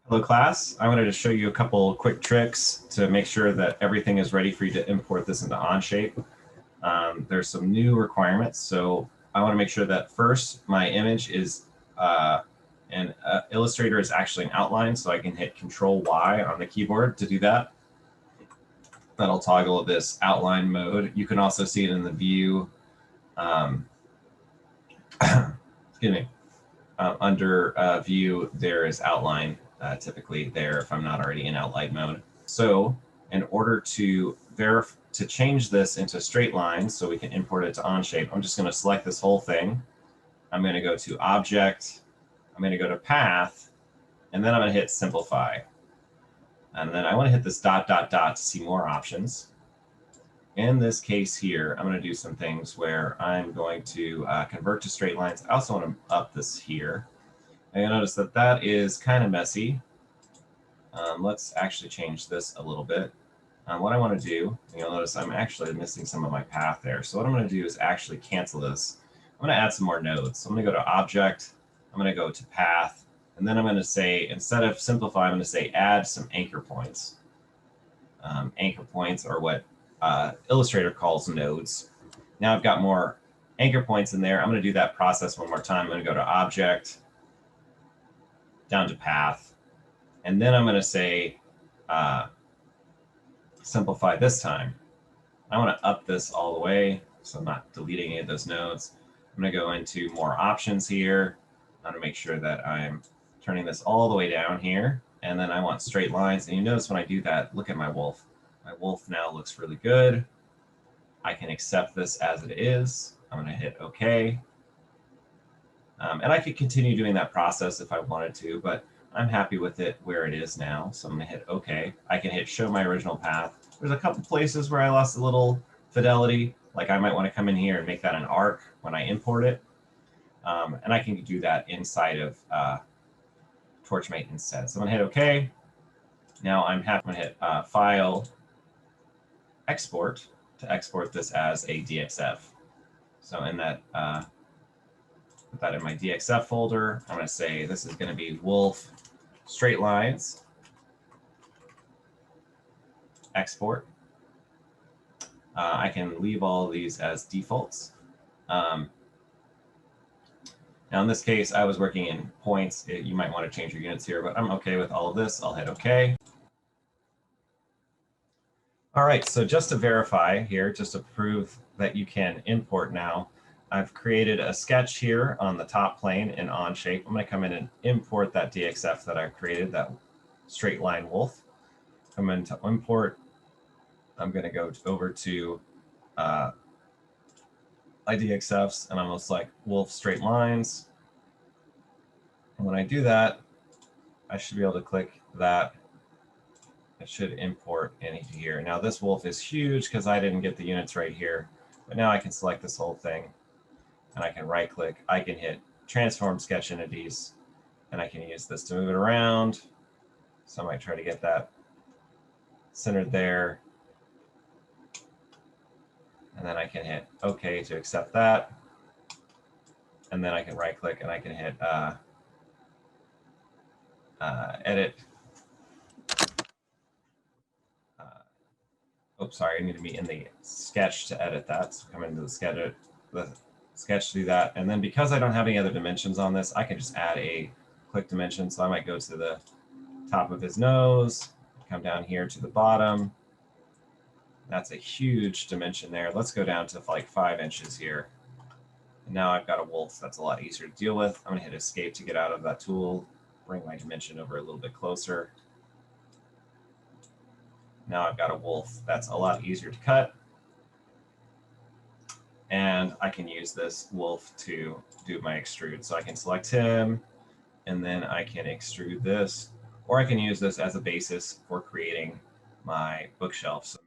Hello class, I wanted to show you a couple quick tricks to make sure that everything is ready for you to import this into OnShape. There's some new requirements, so I want to make sure that first my image is Illustrator is actually an outline, so I can hit Control Y on the keyboard to do that. That'll toggle this outline mode. You can also see it in the view. Excuse me. Under view, there is outline typically there if I'm not already in outline mode. So in order to change this into straight lines so we can import it to OnShape, I'm just going to select this whole thing. I'm going to go to Object. I'm going to go to Path. And then I'm going to hit Simplify. And then I want to hit this ... to see more options. In this case here, I'm going to do some things where I'm going to convert to straight lines. I also want to up this here. And you'll notice that that is kind of messy. Let's actually change this a little bit. What I want to do, you'll notice I'm actually missing some of my path there. So what I'm going to do is actually cancel this. I'm going to add some more nodes. So I'm going to go to Object. I'm going to go to Path. And then I'm going to say, instead of simplify, I'm going to say add some anchor points. Anchor points are what Illustrator calls nodes. Now I've got more anchor points in there. I'm going to do that process one more time. I'm going to go to Object, down to Path, and then I'm going to say simplify this time. I want to up this all the way, so I'm not deleting any of those nodes. I'm going to go into more options here. I'm going to make sure that I'm turning this all the way down here, and then I want straight lines. And you notice when I do that, look at my wolf. My wolf now looks really good. I can accept this as it is. I'm going to hit OK. And I could continue doing that process if I wanted to, but I'm happy with it where it is now. So I'm going to hit OK. I can hit Show My Original Path. There's a couple places where I lost a little fidelity. Like I might want to come in here and make that an arc when I import it. And I can do that inside of Torchmate instead. So I'm going to hit OK. Now I'm happy to hit File, Export, to export this as a DXF. So in that, put that in my DXF folder. I'm going to say this is going to be Wolf Straight Lines, Export. I can leave all of these as defaults. Now in this case, I was working in points. You might want to change your units here, but I'm OK with all of this. I'll hit OK. All right, so just to verify here, just to prove that you can import now, I've created a sketch here on the top plane in OnShape. I'm going to come in and import that DXF that I've created, that straight line wolf. Come into import. I'm going to go over to my DXFs, and I'm going to select wolf straight lines. And when I do that, I should be able to click that. It should import into here. Now this wolf is huge because I didn't get the units right here, but now I can select this whole thing and I can right click. I can hit transform sketch entities and I can use this to move it around. So I might try to get that centered there. And then I can hit OK to accept that. And then I can right click and I can hit edit. Oops, sorry, I need to be in the sketch to edit that. So come into the sketch to do that. And then because I don't have any other dimensions on this, I can just add a click dimension. So I might go to the top of his nose, come down here to the bottom. That's a huge dimension there. Let's go down to like 5 inches here. And now I've got a wolf that's a lot easier to deal with. I'm going to hit Escape to get out of that tool, bring my dimension over a little bit closer. Now I've got a wolf that's a lot easier to cut. And I can use this wolf to do my extrude. So I can select him, and then I can extrude this, or I can use this as a basis for creating my bookshelf. So